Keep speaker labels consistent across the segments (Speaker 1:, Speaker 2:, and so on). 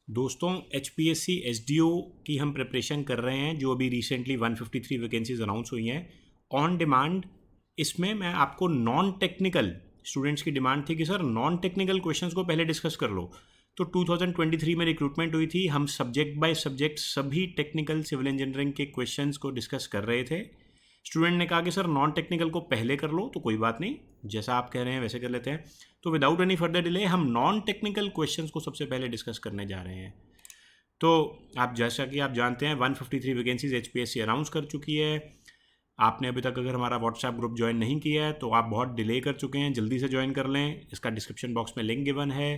Speaker 1: दोस्तों HPSC SDO की हम प्रिपरेशन कर रहे हैं, जो अभी रिसेंटली 153 वैकेंसीज अनाउंस हुई हैं ऑन डिमांड। इसमें मैं आपको नॉन टेक्निकल स्टूडेंट्स की डिमांड थी कि सर नॉन टेक्निकल क्वेश्चंस को पहले डिस्कस कर लो। तो 2023 में रिक्रूटमेंट हुई थी, हम सब्जेक्ट बाय सब्जेक्ट सभी टेक्निकल सिविल इंजीनियरिंग के क्वेश्चंस को डिस्कस कर रहे थे। स्टूडेंट ने कहा कि सर नॉन टेक्निकल को पहले कर लो, तो कोई बात नहीं, जैसा आप कह रहे हैं वैसे कर लेते हैं। तो विदाउट एनी फर्दर डिले हम नॉन टेक्निकल क्वेश्चंस को सबसे पहले डिस्कस करने जा रहे हैं। तो आप जैसा कि आप जानते हैं 153 वैकेंसीज HPSC अनाउंस कर चुकी है। आपने अभी तक अगर हमारा व्हाट्सएप ग्रुप ज्वाइन नहीं किया है तो आप बहुत डिले कर चुके हैं, जल्दी से ज्वाइन कर लें। इसका डिस्क्रिप्शन बॉक्स में लिंक गिवन है।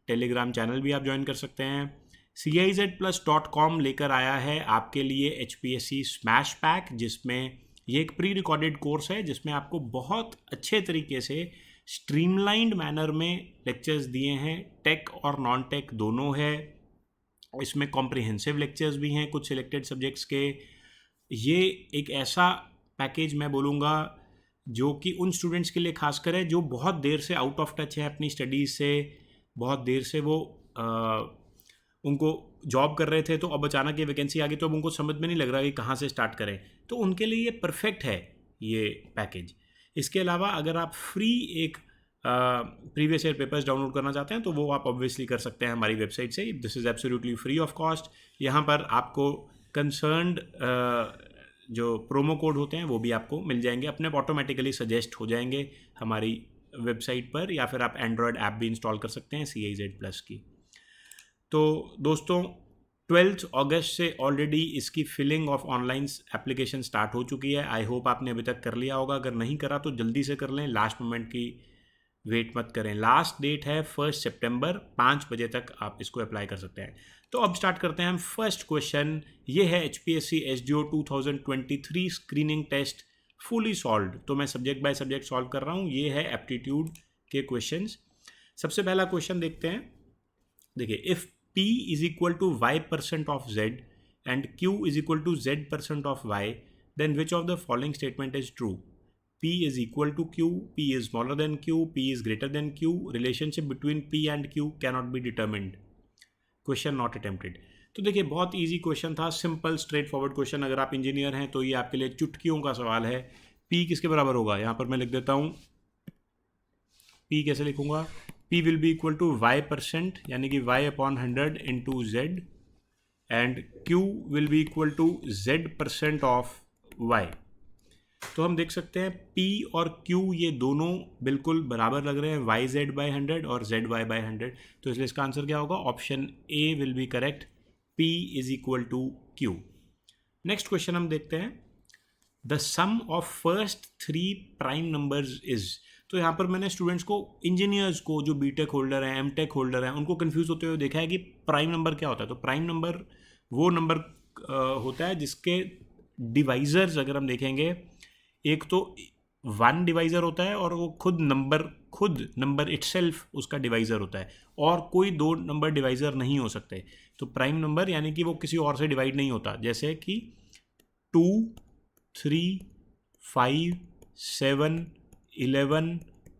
Speaker 1: टेलीग्राम चैनल भी आप ज्वाइन कर सकते हैं। CIZ+.com लेकर आया है आपके लिए HPSC स्मैश पैक, जिसमें ये एक प्री रिकॉर्डेड कोर्स है जिसमें आपको बहुत अच्छे तरीके से स्ट्रीमलाइंड मैनर में लेक्चर्स दिए हैं। टेक और नॉन टेक दोनों है। इसमें कॉम्प्रिहेंसिव लेक्चर्स भी हैं कुछ सिलेक्टेड सब्जेक्ट्स के। ये एक ऐसा पैकेज मैं बोलूँगा जो कि उन स्टूडेंट्स के लिए खासकर है जो बहुत देर से आउट ऑफ टच है अपनी स्टडीज़ से। बहुत देर से वो उनको जॉब कर रहे थे, तो अब अचानक ये वैकेंसी आ गई तो अब उनको समझ में नहीं लग रहा कि कहाँ से स्टार्ट करें। तो उनके लिए ये परफेक्ट है ये पैकेज। इसके अलावा अगर आप फ्री एक प्रीवियस ईयर पेपर्स डाउनलोड करना चाहते हैं तो वो आप ऑब्वियसली कर सकते हैं हमारी वेबसाइट से। This is absolutely free of cost. यहाँ पर आपको कंसर्न्ड जो प्रोमो कोड होते हैं वो भी आपको मिल जाएंगे, अपने ऑटोमेटिकली सजेस्ट हो जाएंगे हमारी वेबसाइट पर, या फिर आप एंड्रॉयड ऐप भी इंस्टॉल कर सकते हैं CIZ+ की। तो दोस्तों 12 अगस्त से ऑलरेडी इसकी filling of online application start हो चुकी है। आई होप आपने अभी तक कर लिया होगा, अगर नहीं करा तो जल्दी से कर लें, लास्ट मोमेंट की वेट मत करें। लास्ट डेट है 1 सितंबर, 5 बजे तक आप इसको अप्लाई कर सकते हैं। तो अब स्टार्ट करते हैं हम फर्स्ट क्वेश्चन। ये है HPSC SDO 2023 screening test fully solved. तो मैं सब्जेक्ट बाय सब्जेक्ट सॉल्व कर रहा हूँ। ये है एप्टीट्यूड के क्वेश्चंस। सबसे पहला क्वेश्चन देखते हैं। देखिए, if P is equal to Y% of Z and Q is equal to Z% of Y, then which of the following statement is true? P is equal to Q, P is smaller than Q, P is greater than Q. Relationship between P and Q cannot be determined. Question not attempted. तो देखिए बहुत easy question था, simple straight forward question. अगर आप engineer हैं तो ये आपके लिए चुटकियों का सवाल है। P किसके बराबर होगा? यहाँ पर मैं लिख देता हूँ। P कैसे लिखूंगा? P will be equal to Y%, यानी कि Y/100 into Z, and Q will be equal to Z% of Y। तो हम देख सकते हैं P और Q ये दोनों बिल्कुल बराबर लग रहे हैं, YZ/100 और ZY/100। तो इसलिए इसका आंसर क्या होगा? Option A will be correct, P is equal to Q। Next question हम देखते हैं। The sum of first 3 prime numbers is. तो यहाँ पर मैंने स्टूडेंट्स को, इंजीनियर्स को जो BTech होल्डर हैं, MTech होल्डर हैं, उनको कन्फ्यूज होते हुए देखा है कि प्राइम नंबर क्या होता है। तो प्राइम नंबर वो नंबर होता है जिसके डिवाइजर्स अगर हम देखेंगे, एक तो 1 डिवाइज़र होता है और वो खुद नंबर इटसेल्फ उसका डिवाइज़र होता है, और कोई 2 नंबर डिवाइज़र नहीं हो सकते। तो प्राइम नंबर यानी कि वो किसी और से डिवाइड नहीं होता, जैसे कि 2, 3, 5, 7, 11,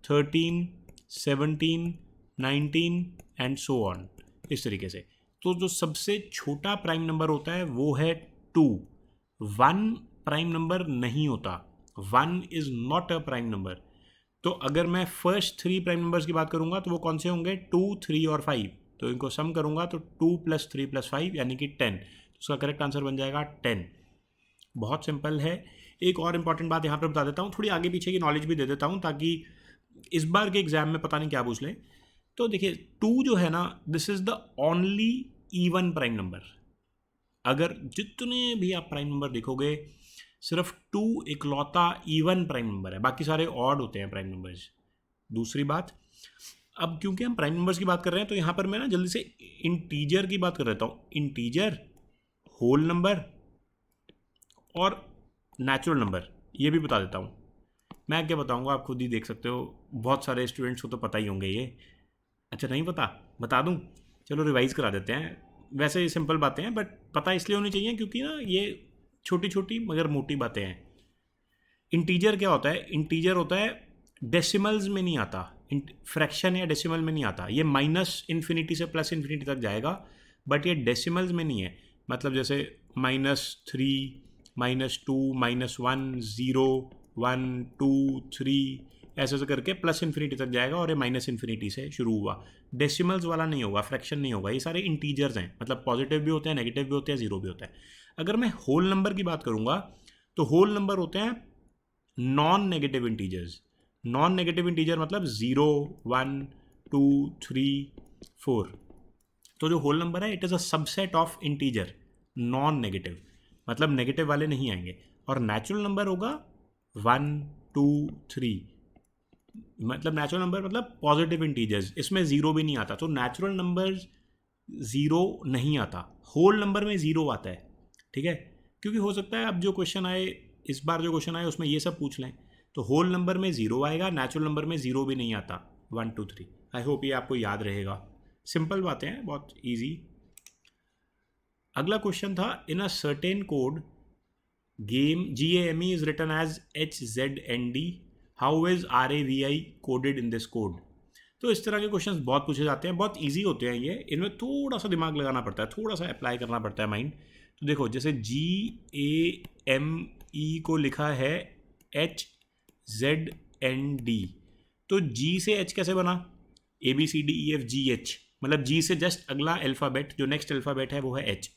Speaker 1: 13, 17, 19 एंड सो ऑन, इस तरीके से। तो जो सबसे छोटा प्राइम नंबर होता है वो है 2। 1 प्राइम नंबर नहीं होता, 1 is not a prime number. तो अगर मैं फर्स्ट 3 प्राइम नंबर्स की बात करूंगा तो वो कौन से होंगे? 2, 3 और 5। तो इनको सम करूंगा तो 2 + 3 + 5 यानी कि 10। तो उसका करेक्ट आंसर बन जाएगा 10। बहुत सिंपल है। एक और इम्पॉर्टेंट बात यहाँ पर बता देता हूँ, थोड़ी आगे पीछे की नॉलेज भी दे देता हूँ ताकि इस बार के एग्जाम में पता नहीं क्या पूछ लें। तो देखिए 2 जो है ना, this is the only even prime number. अगर जितने भी आप प्राइम नंबर देखोगे, सिर्फ 2 इकलौता इवन प्राइम नंबर है, बाकी सारे ऑड होते हैं प्राइम नंबर्स। दूसरी बात, अब क्योंकि हम प्राइम नंबर्स की बात कर रहे हैं तो यहाँ पर मैं ना जल्दी से इंटीजर की बात कर देता हूँ। इंटीजर, होल नंबर और नेचुरल नंबर, ये भी बता देता हूँ। मैं क्या बताऊँगा, आप खुद ही देख सकते हो, बहुत सारे स्टूडेंट्स को तो पता ही होंगे ये। अच्छा नहीं पता, बता दूँ? चलो रिवाइज़ करा देते हैं। वैसे ये सिंपल बातें हैं, बट पता इसलिए होनी चाहिए क्योंकि ना ये छोटी छोटी मगर मोटी बातें हैं। इंटीजर क्या होता है? इंटीजर होता है डेसिमल्स में नहीं आता, फ्रैक्शन या डेसिमल में नहीं आता। ये -∞ से +∞ तक जाएगा, बट ये डेसिमल्स में नहीं है, मतलब जैसे -3, -2, -1, 0, 1, 2, 3 ऐसे ऐसे करके प्लस इन्फिनिटी तक जाएगा, और ये माइनस इन्फिनिटी से शुरू हुआ। डेसिमल्स वाला नहीं होगा, फ्रैक्शन नहीं होगा, ये सारे इंटीजर्स हैं, मतलब पॉजिटिव भी होते हैं, नेगेटिव भी होते हैं, जीरो भी होता है। अगर मैं होल नंबर की बात करूँगा तो होल नंबर होते हैं non negative integers. Non negative integer मतलब 0, 1, 2, 3, 4। तो जो होल नंबर है it is a subset of integer non negative, मतलब नेगेटिव वाले नहीं आएंगे। और नेचुरल नंबर होगा 1, 2, 3, मतलब नेचुरल नंबर मतलब पॉजिटिव इंटीजर्स, इसमें ज़ीरो भी नहीं आता, तो नेचुरल नंबर ज़ीरो नहीं आता, होल नंबर में ज़ीरो आता है। ठीक है, क्योंकि हो सकता है अब जो क्वेश्चन आए, इस बार जो क्वेश्चन आए उसमें ये सब पूछ लें, तो होल नंबर में ज़ीरो आएगा, नेचुरल नंबर में ज़ीरो भी नहीं आता, 1, 2, 3। आई होप ये आपको याद रहेगा, सिंपल बातें हैं, बहुत ईजी। अगला क्वेश्चन था, in a certain code game GAME is written as HZND, how is RAVI coded in this code? तो इस तरह के क्वेश्चंस बहुत पूछे जाते हैं, बहुत इजी होते हैं ये, इनमें थोड़ा सा दिमाग लगाना पड़ता है, थोड़ा सा अप्लाई करना पड़ता है माइंड। तो देखो, जैसे GAME को लिखा है HZND, तो G से H कैसे बना? ABCDEFGH, मतलब G से जस्ट अगला अल्फ़ाबेट, जो नेक्स्ट अल्फ़ाबेट है वो है H,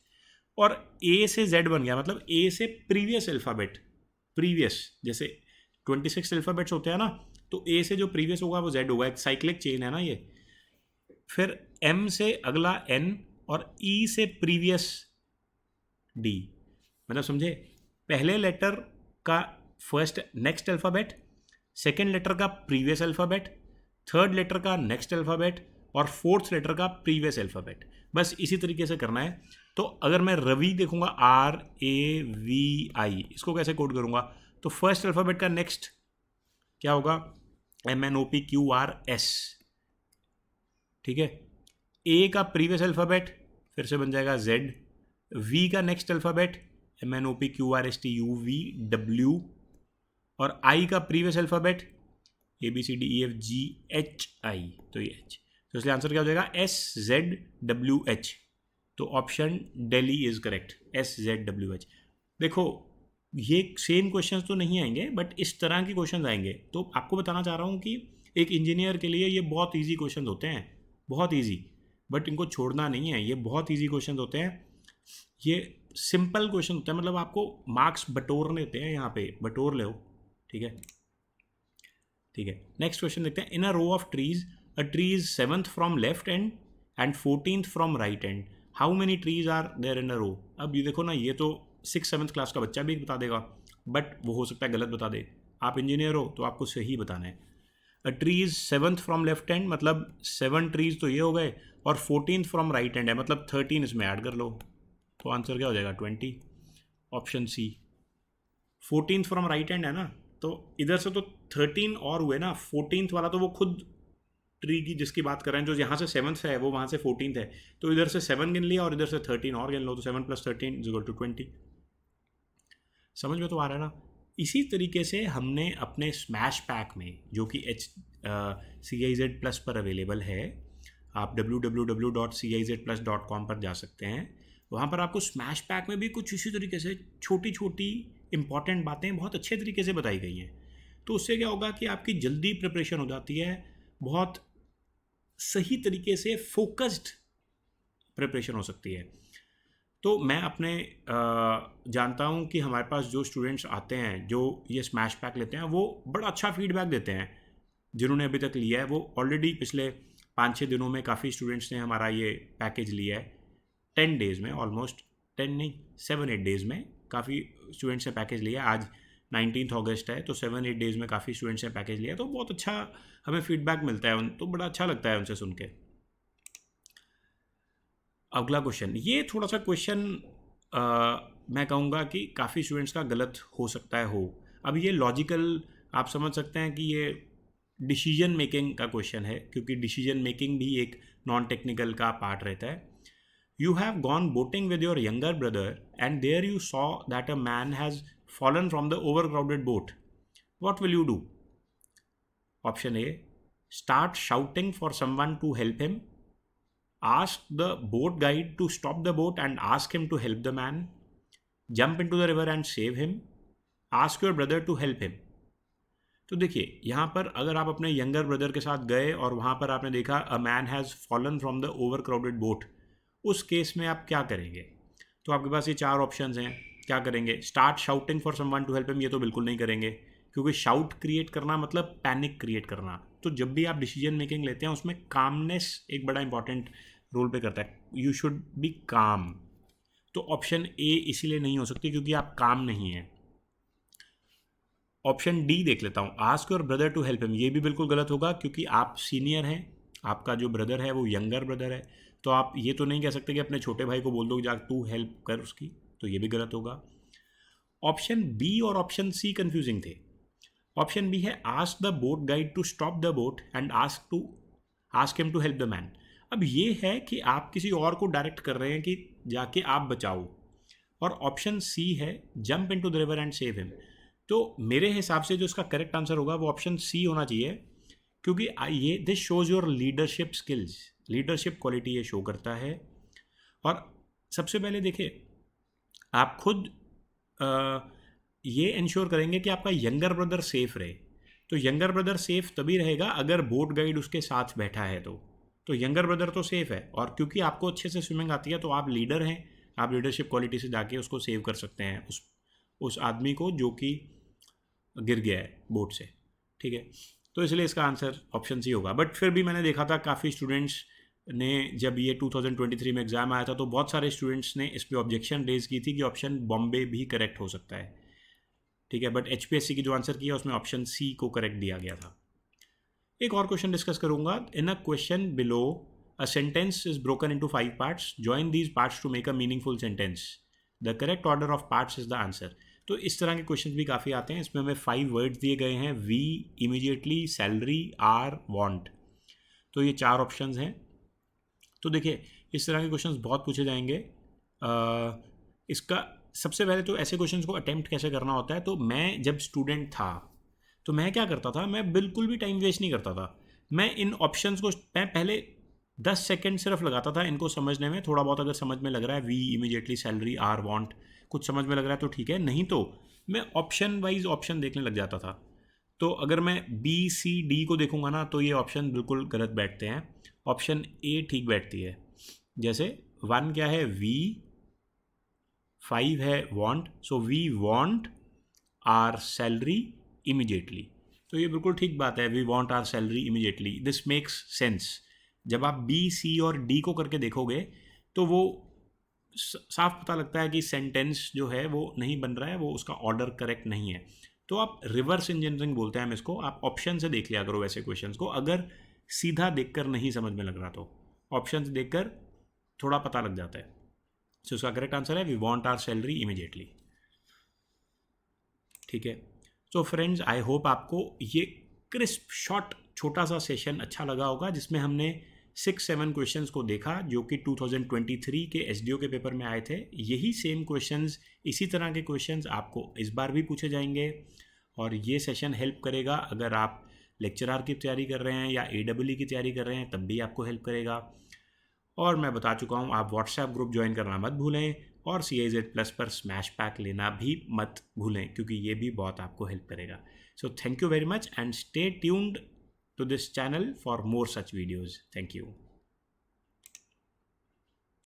Speaker 1: और A से Z बन गया, मतलब A से प्रीवियस अल्फ़ाबेट, प्रीवियस, जैसे 26 अल्फ़ाबेट्स होते हैं ना, तो A से जो प्रीवियस होगा वो Z होगा, एक साइक्लिक चेन है ना ये। फिर M से अगला N और E से प्रीवियस D, मतलब समझे, पहले लेटर का first next alphabet, second letter का प्रीवियस अल्फ़ाबेट, थर्ड लेटर का नेक्स्ट अल्फ़ाबेट, और फोर्थ लेटर का प्रीवियस अल्फ़ाबेट, बस इसी तरीके से करना है। तो अगर मैं रवि देखूंगा RAVI, इसको कैसे कोड करूंगा? तो फर्स्ट अल्फ़ाबेट का नेक्स्ट क्या होगा? MNOPQRS, ठीक है। A का प्रीवियस अल्फ़ाबेट फिर से बन जाएगा Z, V का नेक्स्ट अल्फ़ाबेट MNOPQRSTUVW, और I का प्रीवियस अल्फ़ाबेट ABCDEFGHI, तो ये H, तो इसलिए आंसर क्या हो जाएगा? SZWH। तो option Delhi is correct, SZWH। देखो, ये सेम क्वेश्चंस तो नहीं आएंगे, बट इस तरह के क्वेश्चंस आएंगे, तो आपको बताना चाह रहा हूँ कि एक इंजीनियर के लिए ये बहुत इजी क्वेश्चंस होते हैं, बहुत इजी, बट इनको छोड़ना नहीं है, ये बहुत इजी क्वेश्चंस होते हैं, ये सिंपल क्वेश्चन होते हैं, मतलब आपको मार्क्स बटोरने देते हैं, यहाँ पे बटोर ले, ठीक है। ठीक है, नेक्स्ट क्वेश्चन देखते हैं। In a row of trees, a tree is 7th from left end 14th from right end, how many trees are there in a row? अब ये देखो ना, ये तो 6th-7th क्लास का बच्चा भी बता देगा, बट वो हो सकता है गलत बता दे। आप इंजीनियर हो तो आपको सही बताना है। अ tree is 7th from left hand, मतलब 7 ट्रीज तो ये हो गए, और 14th फ्रॉम राइट हैंड है, मतलब 13 इसमें ऐड कर लो, तो आंसर क्या हो जाएगा? 20, option C. 14th from right hand है ना, तो इधर से तो 13 और हुए ना, 14th वाला तो वो खुद ट्री की जिसकी बात कर रहे हैं, जो यहाँ से 7th है वो वहाँ से 14th है, तो इधर से 7 गिन लिया और इधर से 13 और गिन लो, तो 7 + 13 = 20। समझ में तो आ रहा है ना? इसी तरीके से हमने अपने स्मैश पैक में, जो कि CIZ+ पर अवेलेबल है, आप www.cizplus.com पर जा सकते हैं, वहाँ पर आपको स्मैश पैक में भी कुछ इसी तरीके से छोटी छोटी इंपॉर्टेंट बातें बहुत अच्छे तरीके से बताई गई हैं। तो उससे क्या होगा कि आपकी जल्दी प्रिपरेशन हो जाती है, बहुत सही तरीके से फोकस्ड प्रिपरेशन हो सकती है। तो मैं अपने जानता हूँ कि हमारे पास जो स्टूडेंट्स आते हैं, जो ये स्मैश पैक लेते हैं, वो बड़ा अच्छा फीडबैक देते हैं। जिन्होंने अभी तक लिया है, वो ऑलरेडी पिछले 5-6 दिनों में काफ़ी स्टूडेंट्स ने हमारा ये पैकेज लिया है, 10 डेज़ में, ऑलमोस्ट 10 नहीं 7-8 डेज़ में काफ़ी स्टूडेंट्स ने पैकेज लिया। आज 19 अगस्त है, तो 7-8 डेज़ में काफ़ी स्टूडेंट्स ने पैकेज लिया, तो बहुत अच्छा हमें फीडबैक मिलता है, तो बड़ा अच्छा लगता है उनसे सुन के। अगला क्वेश्चन, ये थोड़ा सा क्वेश्चन मैं कहूँगा कि काफ़ी स्टूडेंट्स का गलत हो सकता है हो। अब ये लॉजिकल, आप समझ सकते हैं कि ये डिसीजन मेकिंग का क्वेश्चन है, क्योंकि डिसीजन मेकिंग भी एक नॉन टेक्निकल का पार्ट रहता है। You have gone boating with your younger brother and there you saw that a man has fallen from the overcrowded boat. What will you do? Option A, start shouting for someone to help him. Ask the boat guide to stop the boat and ask him to help the man, jump into the river and save him, ask your brother to help him. तो देखिए यहाँ पर अगर आप अपने younger brother के साथ गए और वहाँ पर आपने देखा a man has fallen from the over crowded boat, उस केस में आप क्या करेंगे? तो आपके पास ये चार ऑप्शंस हैं, क्या करेंगे? Start shouting for someone to help him, ये तो बिल्कुल नहीं करेंगे, क्योंकि शाउट क्रिएट करना मतलब पैनिक क्रिएट करना। तो जब भी आप डिसीजन मेकिंग लेते हैं उसमें कामनेस एक बड़ा इंपॉर्टेंट रोल पे करता है। यू शुड बी काम। तो ऑप्शन ए इसीलिए नहीं हो सकती क्योंकि आप काम नहीं हैं। ऑप्शन डी देख लेता हूँ, ask your brother to help him, ये भी बिल्कुल गलत होगा क्योंकि आप सीनियर हैं, आपका जो ब्रदर है वो यंगर ब्रदर है, तो आप ये तो नहीं कह सकते कि अपने छोटे भाई को बोल दो जा तू हेल्प कर उसकी, तो ये भी गलत होगा। ऑप्शन बी और ऑप्शन सी कंफ्यूजिंग थे। ऑप्शन बी है ask the boat guide to stop the boat and ask him to help the man. अब ये है कि आप किसी और को डायरेक्ट कर रहे हैं कि जाके आप बचाओ, और ऑप्शन सी है jump into the river and save him. तो मेरे हिसाब से जो इसका करेक्ट आंसर होगा वो ऑप्शन सी होना चाहिए, क्योंकि ये this shows your leadership skills, leadership quality ये शो करता है। और सबसे पहले देखिए, आप खुद ये इंश्योर करेंगे कि आपका यंगर ब्रदर सेफ रहे। तो यंगर ब्रदर सेफ तभी रहेगा अगर बोट गाइड उसके साथ बैठा है, तो यंगर ब्रदर तो सेफ है, और क्योंकि आपको अच्छे से स्विमिंग आती है तो आप लीडर हैं, आप लीडरशिप क्वालिटी से जाके उसको सेव कर सकते हैं, उस आदमी को जो कि गिर गया है बोट से। ठीक है, तो इसलिए इसका आंसर ऑप्शन सी होगा। बट फिर भी मैंने देखा था काफ़ी स्टूडेंट्स ने, जब ये 2023 में एग्ज़ाम आया था तो बहुत सारे स्टूडेंट्स ने इस पर ऑब्जेक्शन रेज की थी कि ऑप्शन बॉम्बे भी करेक्ट हो सकता है। ठीक है, बट HPSC की जो आंसर किया उसमें ऑप्शन सी को करेक्ट दिया गया था। एक और क्वेश्चन डिस्कस करूंगा। In a question below a sentence is broken into 5 parts, join these parts to make a meaningful sentence, the correct order of parts is the answer. तो इस तरह के क्वेश्चन भी काफ़ी आते हैं। इसमें हमें 5 वर्ड्स दिए गए हैं, we, immediately, salary, our, want. तो ये 4 ऑप्शंस हैं। तो देखिए इस तरह के क्वेश्चंस बहुत पूछे जाएंगे। इसका सबसे पहले तो ऐसे क्वेश्चंस को अटेम्प्ट कैसे करना होता है। तो मैं जब स्टूडेंट था तो मैं क्या करता था, मैं बिल्कुल भी टाइम वेस्ट नहीं करता था। मैं इन ऑप्शंस को मैं पहले 10 सेकेंड सिर्फ लगाता था इनको समझने में। थोड़ा बहुत अगर समझ में लग रहा है, we, immediately, salary, our, want, कुछ समझ में लग रहा है तो ठीक है, नहीं तो मैं ऑप्शन वाइज ऑप्शन देखने लग जाता था। तो अगर मैं बी, सी, डी को देखूंगा ना तो ये ऑप्शन बिल्कुल गलत बैठते हैं। ऑप्शन ए ठीक बैठती है। जैसे 1 क्या है, वी, 5 है want, so we want our salary immediately. तो ये बिल्कुल ठीक बात है, we want our salary immediately, this makes sense. जब आप बी, सी और डी को करके देखोगे तो वो साफ पता लगता है कि सेंटेंस जो है वो नहीं बन रहा है, वो उसका ऑर्डर करेक्ट नहीं है। तो आप रिवर्स इंजीनियरिंग बोलते हैं हम इसको। आप ऑप्शन से देख लिया करो वैसे क्वेश्चंस को, अगर सीधा देखकर नहीं समझ में लग रहा तो ऑप्शन से देखकर थोड़ा पता लग जाता है। सो उसका करेक्ट आंसर है we want our salary immediately. ठीक है, सो फ्रेंड्स, आई होप आपको ये क्रिस्प शॉर्ट छोटा सा सेशन अच्छा लगा होगा, जिसमें हमने 6-7 क्वेश्चंस को देखा जो कि 2023 के SDO के पेपर में आए थे। यही सेम क्वेश्चंस, इसी तरह के क्वेश्चंस आपको इस बार भी पूछे जाएंगे, और ये सेशन हेल्प करेगा अगर आप लेक्चरर की तैयारी कर रहे हैं या AEE की तैयारी कर रहे हैं, तब भी आपको हेल्प करेगा। और मैं बता चुका हूँ, आप व्हाट्सएप ग्रुप ज्वाइन करना मत भूलें, और CIZ+ पर स्मैश पैक लेना भी मत भूलें, क्योंकि ये भी बहुत आपको हेल्प करेगा। So thank you very much and stay tuned to this channel for more such videos. Thank you.